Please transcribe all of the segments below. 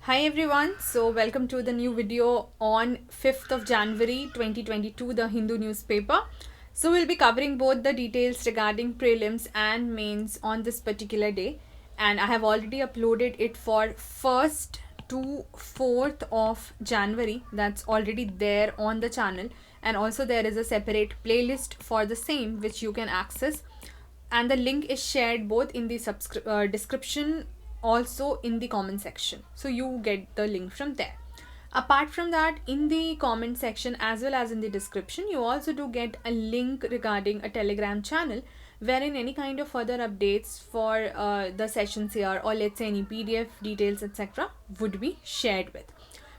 Hi everyone, so welcome to the new video on 5th of January 2022, the Hindu newspaper. So we'll be covering both the details regarding prelims and mains on this particular day, and I have already uploaded it for 1st to 4th of January. That's already there on the channel, and also there is a separate playlist for the same which you can access, and the link is shared both in the description, also in the comment section, so you get the link from there. Apart from that, in the comment section as well as in the description, you also do get a link regarding a Telegram channel wherein any kind of further updates for the sessions here, or let's say any PDF details etc., would be shared with.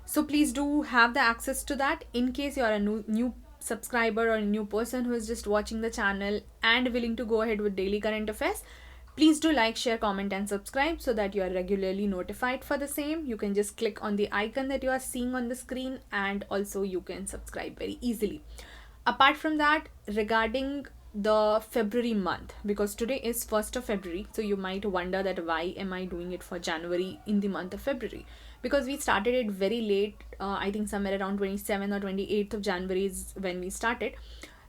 So please do have the access to that. In case you are a new subscriber or a new person who is just watching the channel and willing to go ahead with daily current affairs, please do like, share, comment and subscribe so that you are regularly notified for the same. You can just click on the icon that you are seeing on the screen, and also you can subscribe very easily. Apart from that, regarding the February month, because today is 1st of February, so you might wonder that why am I doing it for January in the month of February, because we started it very late. I think somewhere around 27th or 28th of January is when we started.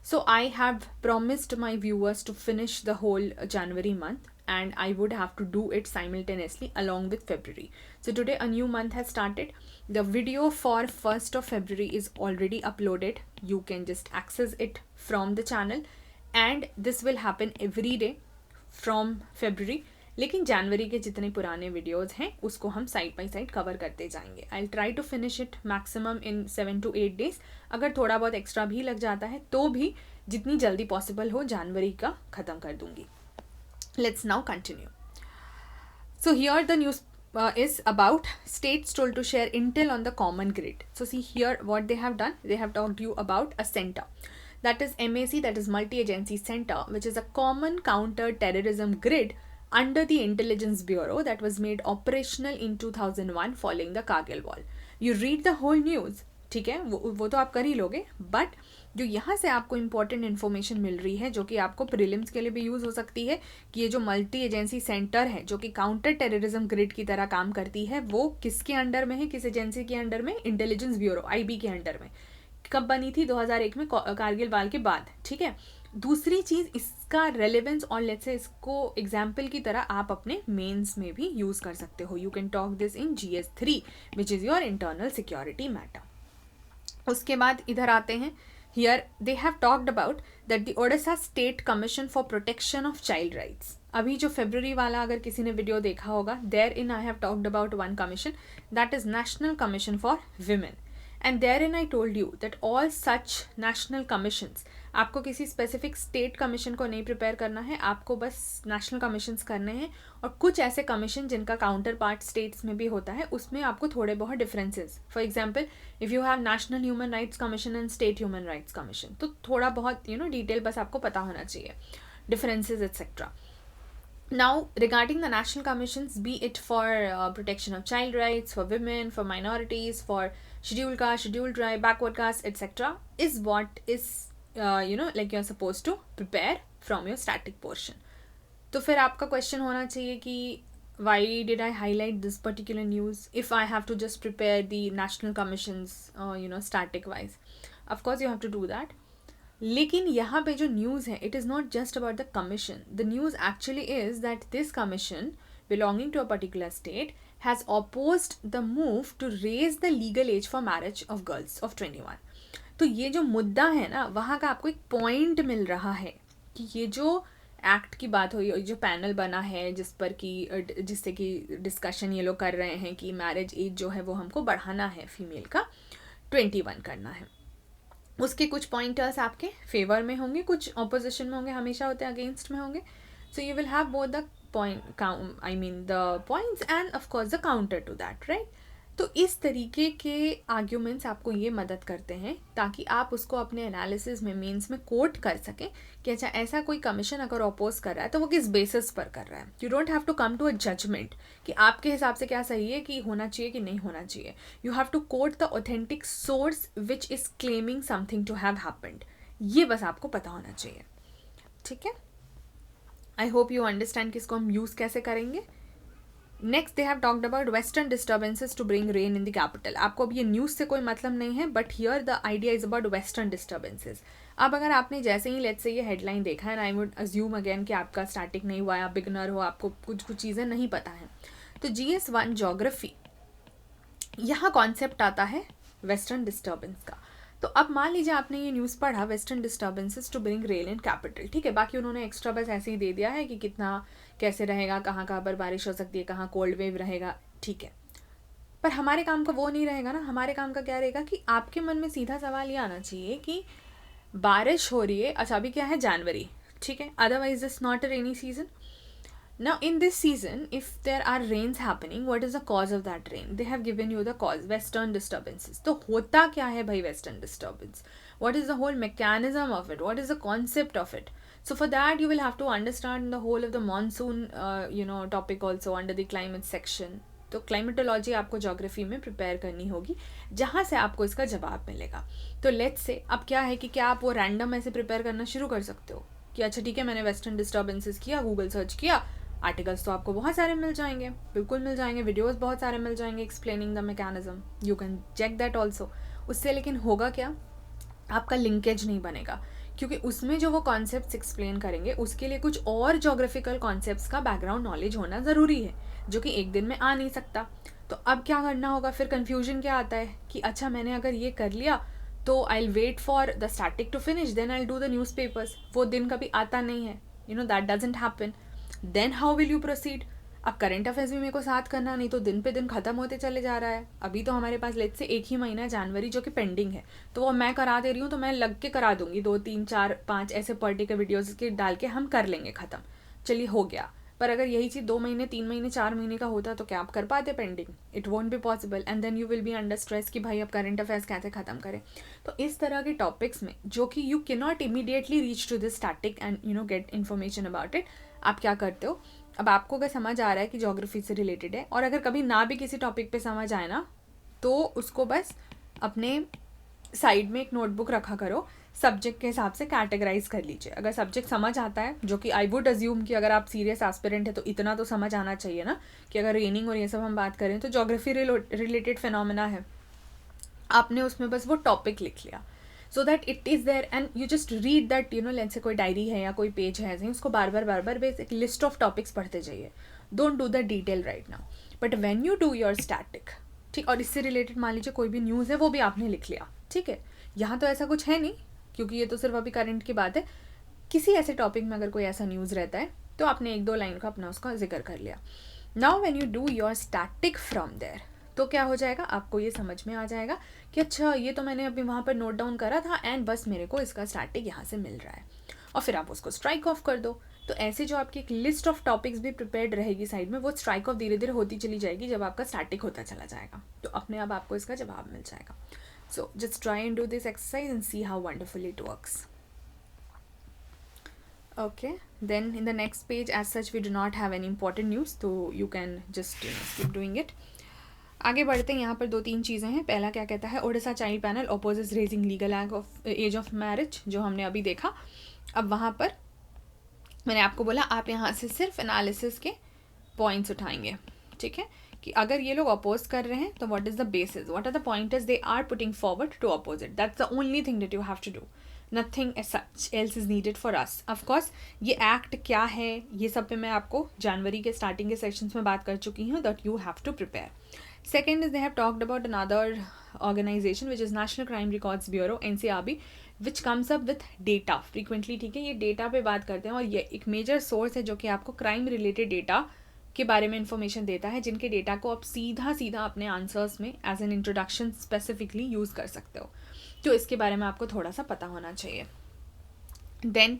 So I have promised my viewers to finish the whole January month, and I would have to do it simultaneously along with February. So today a new month has started. The video for 1st of February is already uploaded. You can just access it from the channel, and this will happen every day from February. लेकिन जनवरी के जितने पुराने videos हैं उसको हम side by side cover करते जाएंगे. I try to finish it maximum in 7 to 8 days. अगर थोड़ा बहुत एक्स्ट्रा भी लग जाता है तो भी जितनी जल्दी पॉसिबल हो जनवरी का ख़त्म कर दूंगी. Let's now continue. So here the news is about states told to share intel on the common grid. So see here what they have done. They have talked you about a center. That is MAC, that is Multi-Agency Center, which is a common counter-terrorism grid under the Intelligence Bureau that was made operational in 2001 following the Kargil War. You read the whole news, ठीक है, वो तो आप कर ही लोगे, but जो यहाँ से आपको इम्पॉर्टेंट इन्फॉर्मेशन मिल रही है जो कि आपको प्रीलिम्स के लिए भी यूज़ हो सकती है, कि ये जो मल्टी एजेंसी सेंटर है जो कि काउंटर टेररिज्म ग्रिड की तरह काम करती है, वो किसके अंडर में है, किस एजेंसी के अंडर में? इंटेलिजेंस ब्यूरो, IB के अंडर में. कब बनी थी? 2001 में, कारगिल वार के बाद. ठीक है. दूसरी चीज़, इसका रेलेवेंस और लेट्स से इसको एग्जाम्पल की तरह आप अपने मेंस में भी यूज़ कर सकते हो. You can talk this in GS3 which is your internal security matter. उसके बाद इधर आते हैं. Here they have talked about that the Odisha state commission for protection of child rights. अभी जो फेब्रुवरी वाला अगर किसी ने वीडियो देखा होगा, therein I have talked about one commission, that is national commission for women. And therein I told you that all such national commissions, आपको किसी स्पेसिफिक स्टेट कमीशन को नहीं प्रिपेयर करना है, आपको बस नेशनल कमीशंस करने हैं. और कुछ ऐसे कमीशन जिनका काउंटर पार्ट स्टेट्स में भी होता है, उसमें आपको थोड़े बहुत differences. For example, if you have national human rights commission and state human rights commission, तो थोड़ा बहुत डिटेल बस आपको पता होना चाहिए, differences etcetera. Now, regarding the national commissions, be it for protection of child rights, for women, for minorities, for scheduled caste, scheduled tribe, backward caste, etc., is what is, like you're supposed to prepare from your static portion. तो फिर आपका question होना चाहिए कि why did I highlight this particular news if I have to just prepare the national commissions, static wise? Of course, you have to do that. लेकिन यहाँ पे जो न्यूज़ है, it is not just about the commission. The news actually is that this commission belonging to a particular state has opposed the move to raise the legal age for marriage of girls of 21. तो ये जो मुद्दा है ना, वहाँ का आपको एक पॉइंट मिल रहा है कि ये जो एक्ट की बात हुई, जो पैनल बना है जिससे कि डिस्कशन ये लोग कर रहे हैं कि मैरिज एज जो है वो हमको बढ़ाना है, फीमेल का 21 करना है. उसके कुछ पॉइंटर्स आपके फेवर में होंगे, कुछ ऑपोजिशन में होंगे, हमेशा होते हैं अगेंस्ट में होंगे. So you will have both the points and of course the counter to that, right. तो इस तरीके के आर्ग्यूमेंट्स आपको ये मदद करते हैं ताकि आप उसको अपने एनालिसिस में, मेंस में कोट कर सकें कि अच्छा, ऐसा कोई कमीशन अगर अपोज कर रहा है तो वो किस बेसिस पर कर रहा है. You don't have to come to a judgement कि आपके हिसाब से क्या सही है, कि होना चाहिए कि नहीं होना चाहिए. You have to quote the authentic source which is claiming something to have happened. ये बस आपको पता होना चाहिए. ठीक है. आई होप यू अंडरस्टैंड कि इसको हम यूज़ कैसे करेंगे. Next they have talked about western disturbances to bring rain in the capital. आपको अब ये न्यूज़ से कोई मतलब नहीं है, but here the idea is about western disturbances. अब अगर आपने जैसे ही लेट्स से ये हेडलाइन देखा है, आई वुड अज्यूम अगेन कि आपका स्टार्टिंग नहीं हुआ है, आप बिगनर हो, आपको कुछ कुछ चीज़ें नहीं पता हैं. तो GS1 ज्योग्राफी, यहाँ कॉन्सेप्ट आता है वेस्टर्न डिस्टर्बेंस का. तो अब मान लीजिए आपने ये न्यूज़ पढ़ा, western disturbances to bring rain in capital, ठीक है. बाकी उन्होंने एक्स्ट्रा बस ऐसे ही दे दिया है कि कितना कैसे रहेगा, कहाँ कहाँ पर बारिश हो सकती है, कहाँ कोल्ड वेव रहेगा, ठीक है. पर हमारे काम का वो नहीं रहेगा ना. हमारे काम का क्या रहेगा कि आपके मन में सीधा सवाल ये आना चाहिए कि बारिश हो रही है, अच्छा अभी क्या है, जनवरी, ठीक है, otherwise it's not a rainy season. Now in this season, if there are rains happening, what is the cause of that rain? They have given you the cause, western disturbances. तो होता क्या है भाई western disturbance? What is the whole mechanism of it? What is the concept of it? So for that you will have to understand the whole of the monsoon topic also under the climate section. तो climatology आपको geography में prepare करनी होगी, जहाँ से आपको इसका जवाब मिलेगा. तो लेट्स से अब क्या है कि क्या आप वो रैंडम ऐसे प्रिपेयर करना शुरू कर सकते हो कि अच्छा ठीक है, मैंने वेस्टर्न डिस्टर्बेंसेस किया, गूगल सर्च किया, आर्टिकल्स तो आपको बहुत सारे मिल जाएंगे, बिल्कुल मिल जाएंगे, वीडियोस बहुत सारे मिल जाएंगे explaining the mechanism, you can check that also. उससे लेकिन होगा क्या, आपका लिंकेज नहीं बनेगा, क्योंकि उसमें जो वो कॉन्सेप्ट्स एक्सप्लेन करेंगे उसके लिए कुछ और ज्योग्राफिकल कॉन्सेप्ट्स का बैकग्राउंड नॉलेज होना ज़रूरी है, जो कि एक दिन में आ नहीं सकता. तो अब क्या करना होगा, फिर कन्फ्यूजन क्या आता है कि अच्छा मैंने अगर ये कर लिया तो I will wait for the static to finish, then I will do the newspapers. वो दिन कभी आता नहीं है, that doesn't happen. Then how will you proceed. अब करंट अफेयर्स भी मेरे को साथ करना, नहीं तो दिन पे दिन ख़त्म होते चले जा रहा है. अभी तो हमारे पास लेट से एक ही महीना है जनवरी जो कि पेंडिंग है, तो वो मैं करा दे रही हूँ, तो मैं लग के करा दूंगी 2 3 4 5 ऐसे पर्टिकुलर वीडियोज़ के डाल के हम कर लेंगे ख़त्म, चलिए हो गया. पर अगर यही चीज़ 2 महीने 3 महीने 4 महीने का होता तो क्या आप कर पाते pending? It won't be possible, and then you will be under stress कि भाई अब करंट अफेयर्स कैसे ख़त्म करें. तो इस तरह के टॉपिक्स में जो कि you can not immediately reach to this static and get information about it, आप क्या करते हो. अब आपको अगर समझ आ रहा है कि ज्योग्राफी से रिलेटेड है, और अगर कभी ना भी किसी टॉपिक पे समझ आए ना, तो उसको बस अपने साइड में एक नोटबुक रखा करो, सब्जेक्ट के हिसाब से कैटेगराइज कर लीजिए. अगर सब्जेक्ट समझ आता है, जो कि आई वुड अज्यूम कि अगर आप सीरियस एस्पिरेंट है तो इतना तो समझ आना चाहिए ना, कि अगर रेनिंग और ये सब हम बात करें तो ज्योग्राफी रिलेटेड फिनोमेना है, आपने उसमें बस वो टॉपिक लिख लिया, so that it is there and you just read that, let's say कोई डायरी है या कोई पेज है, उसको बार बार बेसिक लिस्ट ऑफ टॉपिक्स पढ़ते जाइए. Don't do the detail right now, but when you do your static, ठीक, और इससे रिलेटेड मान लीजिए कोई भी न्यूज़ है वो भी आपने लिख लिया, ठीक है. यहाँ तो ऐसा कुछ है नहीं, क्योंकि ये तो सिर्फ अभी करंट की बात है. किसी ऐसे टॉपिक में अगर कोई ऐसा न्यूज़ रहता है तो आपने 1-2 लाइन का अपना उसका जिक्र कर लिया. Now when you do your static from there, तो क्या हो जाएगा, आपको ये समझ में आ जाएगा कि अच्छा ये तो मैंने अभी वहाँ पर नोट डाउन करा था एंड बस मेरे को इसका स्टैटिक यहाँ से मिल रहा है, और फिर आप उसको स्ट्राइक ऑफ कर दो. तो ऐसे जो आपकी एक लिस्ट ऑफ टॉपिक्स भी प्रिपेयर्ड रहेगी साइड में, वो स्ट्राइक ऑफ धीरे धीरे होती चली जाएगी जब आपका स्टैटिक होता चला जाएगा, तो अपने आप आपको इसका जवाब मिल जाएगा. So just try and do this exercise and see how wonderful it works. Okay, then in the next page as such we do not have any important news, so you can just keep doing it. आगे बढ़ते हैं. यहाँ पर 2-3 चीज़ें हैं. पहला क्या कहता है, Odisha child panel opposes raising legal age of marriage, जो हमने अभी देखा. अब वहाँ पर मैंने आपको बोला आप यहाँ से सिर्फ एनालिसिस के पॉइंट्स उठाएंगे, ठीक है, कि अगर ये लोग अपोज कर रहे हैं तो what is the basis, what are the pointers they are putting forward to oppose it. That's the only thing that you have to do. Nothing else is needed for us. Of course, ये act क्या है ये सब पे मैं आपको जनवरी के starting के सेक्शंस में बात कर चुकी हूँ, that you have to prepare. Second is they have talked about another organisation which is national crime records bureau, NCRB, which comes up with data frequently, ठीक है. ये डेटा पे बात करते हैं और ये एक मेजर सोर्स है जो कि आपको क्राइम रिलेटेड डेटा के बारे में इंफॉर्मेशन देता है, जिनके डेटा को आप सीधा अपने आंसर्स में as an introduction specifically use कर सकते हो. तो इसके बारे में आपको थोड़ा सा पता होना चाहिए. Then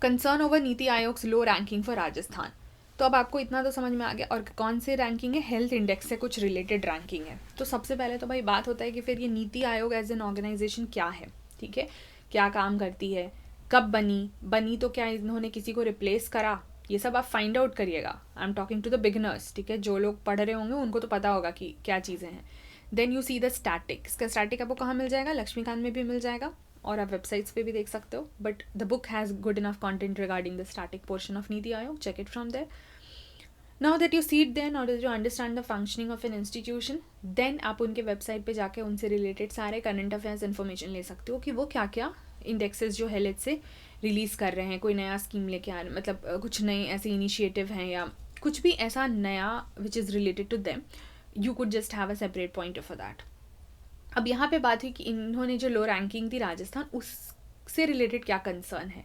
concern over NITI Aayog low ranking for Rajasthan. तो अब आपको इतना तो समझ में आ गया. और कौन से रैंकिंग है, हेल्थ इंडेक्स से कुछ रिलेटेड रैंकिंग है. तो सबसे पहले तो भाई बात होता है कि फिर ये NITI Aayog as an organisation क्या है, ठीक है, क्या काम करती है, कब बनी तो क्या इन्होंने किसी को रिप्लेस करा, ये सब आप फाइंड आउट करिएगा. I am talking to the beginners, ठीक है. जो लोग पढ़ रहे होंगे उनको तो पता होगा कि क्या चीज़ें हैं. Then you see the static. इसका स्टैटिक आपको कहाँ मिल जाएगा, लक्ष्मीकांत में भी मिल जाएगा और आप वेबसाइट्स पे भी देख सकते हो. But the book has good enough content regarding the static portion of NITI Aayog, check it from there. Now that you seat there, now that you understand the functioning of an institution, देन आप उनके website पे जाके उनसे related सारे current affairs information ले सकते हो कि वो क्या क्या इंडेक्सेस जो है लेट से रिलीज़ कर रहे हैं, कोई नया स्कीम लेके आ रहे हैं, मतलब कुछ नए ऐसे इनिशिएटिव हैं या कुछ भी ऐसा नया which is related to them, you could just have a separate point for that. अब यहाँ पे बात हुई कि इन्होंने जो लो रैंकिंग थी राजस्थान, उससे रिलेटेड क्या कंसर्न है.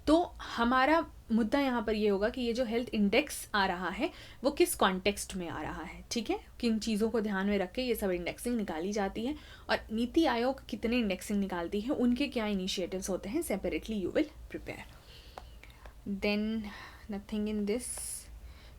तो हमारा मुद्दा यहाँ पर ये होगा कि ये जो हेल्थ इंडेक्स आ रहा है वो किस कॉन्टेक्स्ट में आ रहा है, ठीक है, किन चीज़ों को ध्यान में रख के ये सब इंडेक्सिंग निकाली जाती है, और नीति आयोग कितने इंडेक्सिंग निकालती है, उनके क्या इनिशिएटिव्स होते हैं, separately you will prepare. Then nothing in this.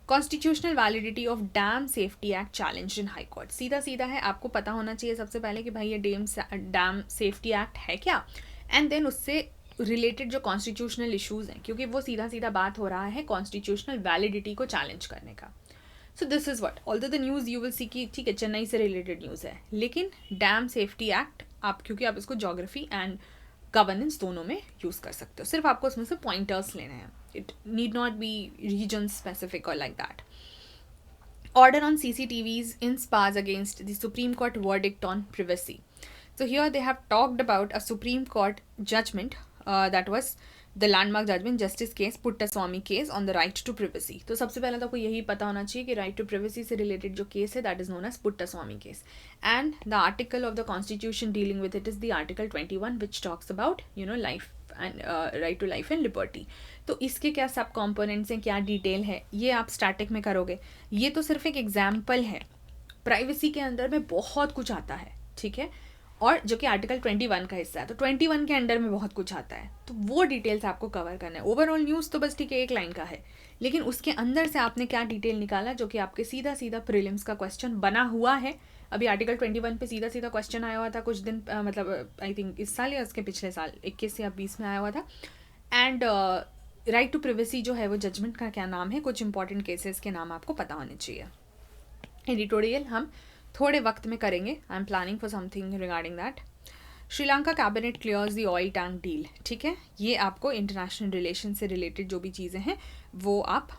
Constitutional validity of dam safety act challenge in high court. सीधा सीधा है, आपको पता होना चाहिए सबसे पहले कि भाई ये डैम सेफ्टी एक्ट है क्या, एंड देन उससे रिलेटेड जो कॉन्स्टिट्यूशनल इशूज़ हैं, क्योंकि वो सीधा सीधा बात हो रहा है कॉन्स्टिट्यूशनल वैलिडिटी को चैलेंज करने का. So this is what although the news you will see कि ठीक है चेन्नई से रिलेटेड न्यूज़ है, लेकिन डैम सेफ्टी एक्ट आप, क्योंकि आप इसको जोग्राफी एंड गवर्नेंस दोनों में यूज़ कर सकते हो, सिर्फ आपको उसमें से पॉइंटर्स लेने हैं. It need not be region specific और like that. Order on CCTVs in spas against the Supreme Court verdict on privacy. So here they have talked about a Supreme Court judgment that was the landmark judgment justice case Puttaswamy case on the right to privacy. तो सबसे पहले तो आपको यही पता होना चाहिए कि right to privacy से related जो case है that is known as Puttaswamy case, and the article of the constitution dealing with it is the article 21 which talks about life and right to life and liberty. तो इसके क्या सब components हैं, क्या detail है, ये आप स्टैटिक में करोगे. ये तो सिर्फ एक एग्जाम्पल है, प्राइवेसी के अंदर में बहुत कुछ आता है, ठीक है, और जो कि आर्टिकल 21 का हिस्सा है, तो 21 के अंडर में बहुत कुछ आता है, तो वो डिटेल्स आपको कवर करना है. ओवरऑल न्यूज़ तो बस ठीक है एक लाइन का है, लेकिन उसके अंदर से आपने क्या डिटेल निकाला जो कि आपके सीधा सीधा प्रीलिम्स का क्वेश्चन बना हुआ है. अभी आर्टिकल 21 पे सीधा सीधा क्वेश्चन आया हुआ था कुछ दिन, मतलब आई थिंक इस साल या उसके पिछले साल 21 या 20 में आया हुआ था. एंड राइट टू privacy जो है वो जजमेंट का क्या नाम है, कुछ इंपॉर्टेंट केसेस के नाम आपको पता होने चाहिए. एडिटोरियल हम थोड़े वक्त में करेंगे, I am planning for something regarding that. Sri Lanka cabinet clears the oil tank deal, ठीक है, ये आपको इंटरनेशनल रिलेशन से रिलेटेड जो भी चीज़ें हैं वो आप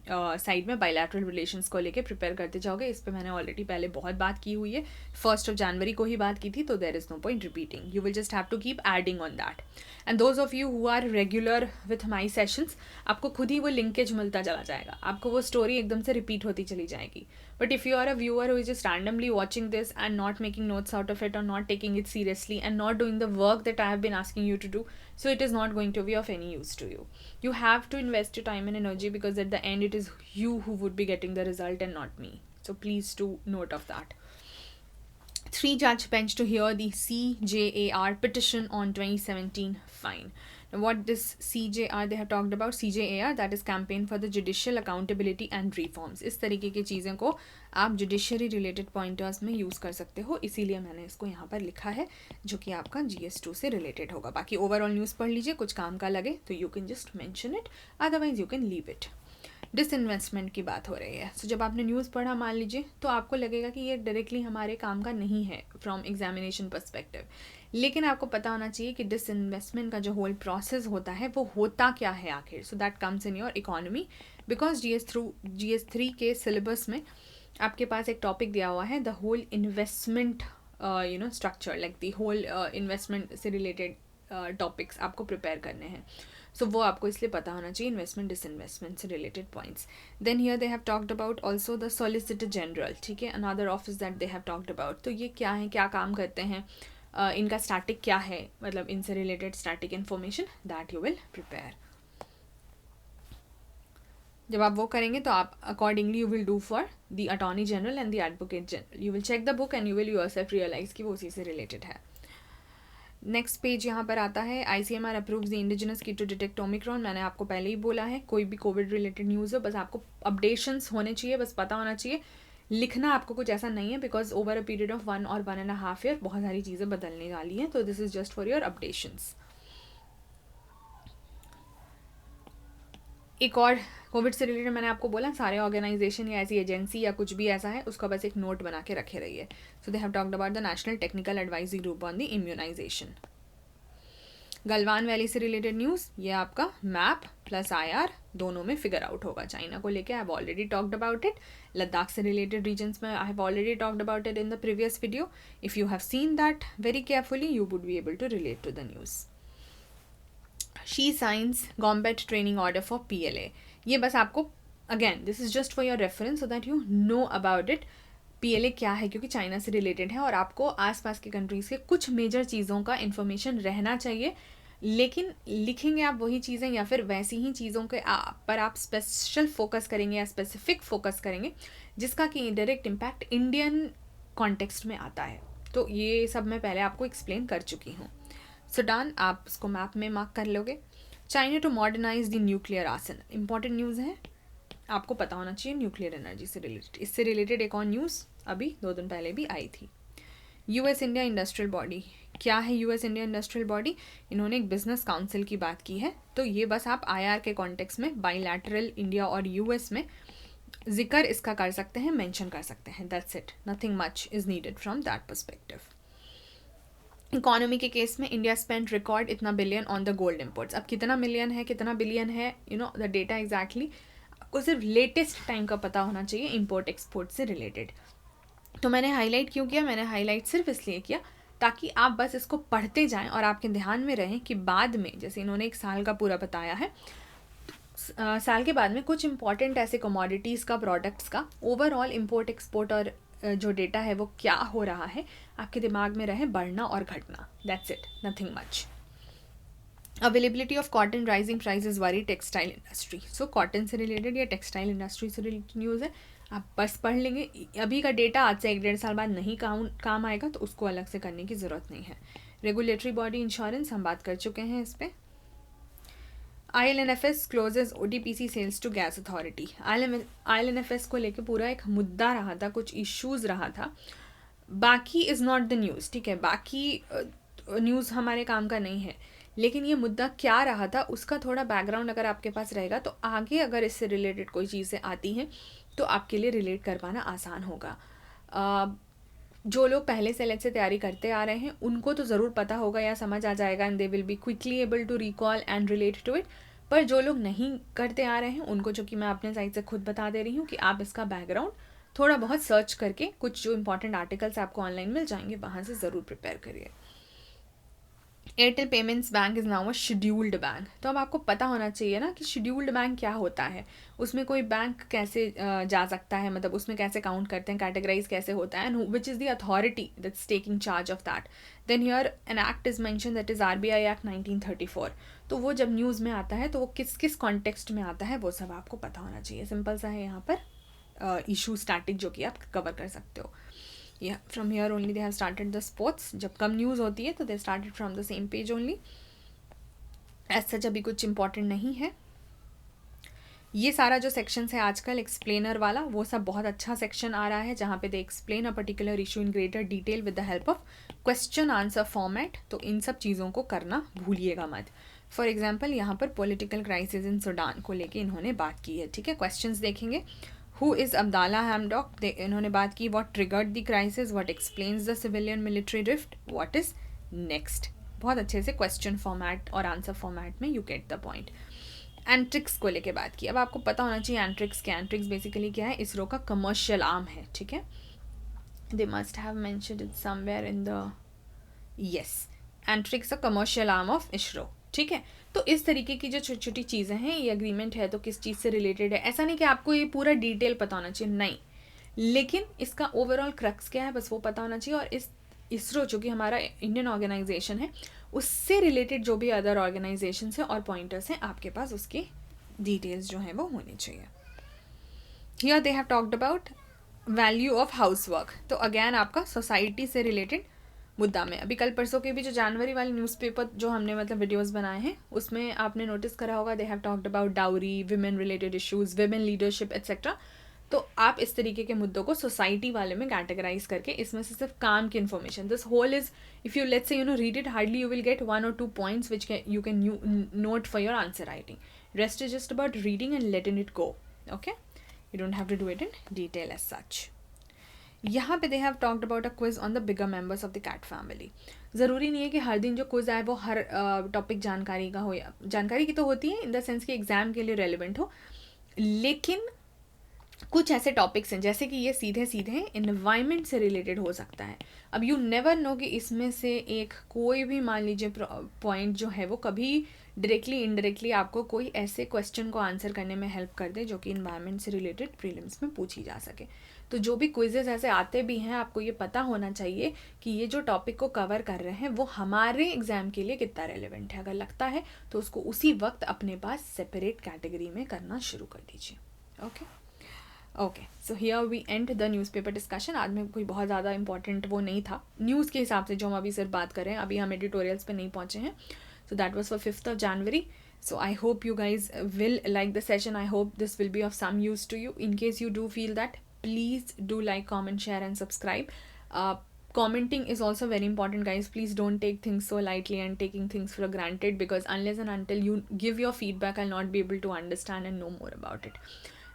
साइड में बायलैटरल रिलेशंस को लेके प्रिपेयर करते जाओगे. इस पे मैंने ऑलरेडी पहले बहुत बात की हुई है, 1 जनवरी को ही बात की थी, तो there is no point repeating, you will just have to keep adding on that. And those of you who are regular with my sessions, आपको खुद ही वो लिंकेज मिलता चला जाएगा, आपको वो स्टोरी एकदम से रिपीट होती चली जाएगी. But if you are a viewer who is just randomly watching this and not making notes out of it और not taking it seriously and not doing the work that I have been asking you to do, so it is not going to be of any use to you. You have to invest your time and energy because at the end it is you who would be getting the result and not me. So please do note of that. 3-judge bench to hear the CJAR petition on 2017 fine. Now what this CJR they have talked about, CJAR that is campaign for the judicial accountability and reforms. इस तरीके की चीज़ें को आप judiciary related pointers में use कर सकते हो, इसीलिए मैंने इसको यहाँ पर लिखा है जो कि आपका GS2 से रिलेटेड होगा. बाकी ओवरऑल न्यूज़ पढ़ लीजिए, कुछ काम का लगे तो you can just mention it, otherwise you can leave it. Disinvestment की बात हो रही है, सो जब आपने न्यूज़ पढ़ा मान लीजिए तो आपको लगेगा कि ये डायरेक्टली हमारे काम का नहीं है फ्रॉम एग्जामिनेशन पर्सपेक्टिव, लेकिन आपको पता होना चाहिए कि डिसइन्वेस्टमेंट का जो होल प्रोसेस होता है वो होता क्या है आखिर. So that comes in your economy, because GS3 के सिलेबस में आपके पास एक टॉपिक दिया हुआ है the whole investment structure, like the whole investment से रिलेटेड टॉपिक्स आपको प्रिपेयर करने हैं. सो वो आपको इसलिए पता होना चाहिए इन्वेस्टमेंट डिसइन्वेस्टमेंट से related points. Then here they have talked about also the solicitor general, ठीक है, another office that they have talked about. तो ये क्या है, क्या काम करते हैं, इनका स्टैटिक क्या है, मतलब इनसे related static information that you will prepare. जब आप वो करेंगे तो आप accordingly you will do for the attorney general and the advocate general. You will check the book and you will yourself realise कि वो उसी से रिलेटेड है. नेक्स्ट पेज यहाँ पर आता है ICMR approves the indigenous kit to detect Omicron. मैंने आपको पहले ही बोला है, कोई भी कोविड रिलेटेड न्यूज़ हो बस आपको अपडेशंस होने चाहिए, बस पता होना चाहिए, लिखना आपको कुछ ऐसा नहीं है, because over a period of 1 और 1.5 ईयर बहुत सारी चीज़ें बदलने वाली हैं, तो this is just for your updations. एक और कोविड से रिलेटेड मैंने आपको बोला, सारे ऑर्गेनाइजेशन या ऐसी एजेंसी या कुछ भी ऐसा है उसका बस एक नोट बना के रखे रहिए. So they have talked about the national technical advisory group on the immunization. Galwan valley से रिलेटेड न्यूज़, ये आपका मैप प्लस IR दोनों में फिगर आउट होगा. चाइना को लेके I have already talked about it. Ladakh से रिलेटेड रीजन्स में I have already talked about it in the previous video. If you have seen that very carefully you would be able to relate to the news. Xi signs combat training order for PLA. ये बस आपको again this is just for your reference so that you know about it. PLA क्या है, क्योंकि China से related है और आपको आसपास के कंट्रीज़ के कुछ मेजर चीज़ों का इन्फॉर्मेशन रहना चाहिए. लेकिन लिखेंगे आप वही चीज़ें या फिर वैसी ही चीज़ों के पर आप स्पेशल फोकस करेंगे या स्पेसिफिक फोकस करेंगे जिसका कि डायरेक्ट इम्पैक्ट इंडियन कॉन्टेक्स्ट में आता है. तो ये सब मैं पहले आपको एक्सप्लेन कर चुकी हूँ. सूडान, आप इसको मैप में मार्क कर लोगे. China to modernise the nuclear arsenal. Important news है, आपको पता होना चाहिए न्यूक्लियर एनर्जी से रिलेटेड. इससे रिलेटेड एक और न्यूज़ अभी 2 दिन पहले भी आई थी. US India industrial body. क्या है US इंडिया इंडस्ट्रियल बॉडी? इन्होंने एक बिजनेस काउंसिल की बात की है. तो ये बस आप IR के कॉन्टेक्स्ट में बाइलैटरल इंडिया और US में जिक्र इसका कर सकते हैं, मेंशन कर सकते हैं. That's it, nothing much is needed from that perspective. Economy के केस में इंडिया स्पेंड रिकॉर्ड इतना billion on the gold imports. अब कितना मिलियन है, कितना बिलियन है, you know the data exactly आपको सिर्फ लेटेस्ट टाइम का पता होना चाहिए इम्पोर्ट एक्सपोर्ट से रिलेटेड. तो मैंने हाईलाइट क्यों किया? मैंने हाईलाइट सिर्फ इसलिए किया ताकि आप बस इसको पढ़ते जाएं और आपके ध्यान में रहें कि बाद में, जैसे इन्होंने 1 साल का पूरा बताया है, साल के बाद में कुछ इंपॉर्टेंट ऐसे कमोडिटीज़ का, प्रोडक्ट्स का ओवरऑल इम्पोर्ट एक्सपोर्ट और जो डेटा है वो क्या हो रहा है आपके दिमाग में रहे, बढ़ना और घटना. That's it, nothing much. Availability of cotton, rising prices worry textile industry. So cotton से रिलेटेड या टेक्सटाइल इंडस्ट्री से रिलेटेड न्यूज़ है, आप बस पढ़ लेंगे. अभी का डेटा आज से 1-1.5 साल बाद नहीं काम आएगा, तो उसको अलग से करने की ज़रूरत नहीं है. रेगुलेटरी बॉडी इंश्योरेंस हम बात कर चुके हैं इस पर. IL&FS closes OTPC sells to gas authority. IL&FS को लेके पूरा एक मुद्दा रहा था, कुछ इश्यूज़ रहा था. बाकी इज़ नॉट द न्यूज़, ठीक है, बाकी न्यूज़ हमारे काम का नहीं है. लेकिन ये मुद्दा क्या रहा था उसका थोड़ा बैकग्राउंड अगर आपके पास रहेगा तो आगे अगर इससे रिलेटेड कोई चीज़ें आती हैं तो आपके लिए रिलेट कर पाना आसान होगा. जो लोग पहले से लेट से तैयारी करते आ रहे हैं उनको तो ज़रूर पता होगा या समझ आ जाएगा and they will be quickly able to recall and relate to it. पर जो लोग नहीं करते आ रहे हैं उनको, जो कि मैं अपने साइड से खुद बता दे रही हूँ कि आप इसका बैकग्राउंड थोड़ा बहुत सर्च करके कुछ जो इंपॉर्टेंट आर्टिकल्स आपको ऑनलाइन मिल जाएंगे वहाँ से ज़रूर प्रिपेयर करिए. Airtel payments bank is now a scheduled bank. तो अब आपको पता होना चाहिए ना कि शेड्यूल्ड बैंक क्या होता है, उसमें कोई बैंक कैसे जा सकता है, मतलब उसमें कैसे काउंट करते हैं, कैटेगराइज कैसे होता है, and which is the authority that's taking charge of that. Then here an act is mention that is RBI act 1934. तो वो जब न्यूज़ में आता है तो वो किस किस कॉन्टेक्स्ट में आता है वो सब आपको पता होना चाहिए. सिंपल सा है यहाँ पर इशू स्टैटिक जो कि आप कवर कर सकते हो. Yeah, from here only they have started the sports. जब कम न्यूज़ होती है तो they started from the same page only. As such अभी कुछ important नहीं है. ये सारा जो सेक्शन है आजकल एक्सप्लेनर वाला, वो सब बहुत अच्छा सेक्शन आ रहा है जहाँ पे they explain a particular issue in greater detail with the help of question answer format. तो इन सब चीज़ों को करना भूलिएगा मत. फॉर एग्जाम्पल यहाँ पर पॉलिटिकल क्राइसिस इन सूडान को लेके इन्होंने बात की है, ठीक है. क्वेश्चंस देखेंगे. Who is Abdallah Hamdok? इन्होंने बात की what triggered the crisis, what explains the civilian military rift, what is next. बहुत अच्छे से क्वेश्चन फॉर्मेट और आंसर फॉर्मेट में you get the point. Antrix को लेके बात की. अब आपको पता होना चाहिए एंट्रिक्स क्या. एंट्रिक्स बेसिकली क्या है, इसरो का कमर्शियल आर्म है, ठीक है. They must have mentioned it somewhere in the, yes, Antrix a commercial arm of ISRO, ठीक है. तो इस तरीके की जो छोटी छोटी चीज़ें हैं, ये एग्रीमेंट है तो किस चीज़ से रिलेटेड है, ऐसा नहीं कि आपको ये पूरा डिटेल पता होना चाहिए, नहीं, लेकिन इसका ओवरऑल क्रक्स क्या है बस वो पता होना चाहिए. और इस इसरो जो कि हमारा इंडियन ऑर्गेनाइजेशन है उससे रिलेटेड जो भी अदर ऑर्गेनाइजेशन हैं और पॉइंटर्स हैं आपके पास उसकी डिटेल्स जो हैं वो होनी चाहिए. Here they have talked about value of house work. तो अगेन आपका सोसाइटी से रिलेटेड मुद्दा में. अभी कल परसों के भी जो जनवरी वाले न्यूज़पेपर जो हमने मतलब वीडियोस बनाए हैं उसमें आपने नोटिस करा होगा दे have talked about dowry, women related issues, women leadership etcetera. तो आप इस तरीके के मुद्दों को सोसाइटी वाले में कैटेगराइज करके इसमें से सिर्फ काम की information, this whole is if you let's say read it hardly you will get 1 or 2 points which you can note for your answer writing. Rest is just about reading and letting it go. Okay, you don't have to do it in detail as such. यहाँ पे they have talked about a quiz on the bigger members of the cat family. ज़रूरी नहीं है कि हर दिन जो quiz आए वो हर टॉपिक जानकारी का हो, या जानकारी की तो होती है इन द सेंस कि एग्ज़ाम के लिए रेलिवेंट हो, लेकिन कुछ ऐसे टॉपिक्स हैं जैसे कि ये सीधे सीधे इन्वायरमेंट से रिलेटेड हो सकता है. अब यू नेवर नो कि इसमें से एक कोई भी मान लीजिए पॉइंट जो है वो कभी डायरेक्टली इनडायरेक्टली आपको कोई ऐसे क्वेश्चन को आंसर करने में हेल्प कर दे जो कि इन्वायरमेंट से रिलेटेड प्रीलिम्स में पूछी जा सके. तो जो भी क्विजेज ऐसे आते भी हैं आपको ये पता होना चाहिए कि ये जो टॉपिक को कवर कर रहे हैं वो हमारे एग्ज़ाम के लिए कितना रेलिवेंट है. अगर लगता है तो उसको उसी वक्त अपने पास सेपरेट कैटेगरी में करना शुरू कर दीजिए. Okay, so here we end the newspaper discussion. आज में कोई बहुत ज़्यादा इंपॉर्टेंट वो नहीं था न्यूज़ के हिसाब से जो हम अभी सिर्फ बात कर रहे हैं. अभी हम एडिटोरियल्स पे नहीं पहुँचे हैं. So that was for 5th of January. So I hope you guys will like the session. I hope this will be of some use to you. In case you do feel that, please do like, comment, share and subscribe. Commenting is also very important, guys. Please don't take things so lightly and taking things for granted, because unless and until you give your feedback, I'll not be able to understand and know more about it.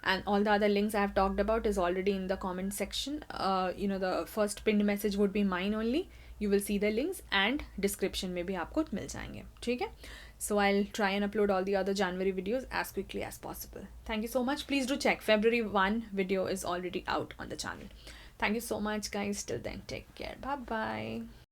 And all the other links I have talked about is already in the comment section. The first pinned message would be mine only. You will see the links and description में भी आपको मिल जाएंगे. ठीक है? So I'll try and upload all the other January videos as quickly as possible. Thank you so much. Please do check. February 1 video is already out on the channel. Thank you so much, guys. Till then, take care. Bye bye.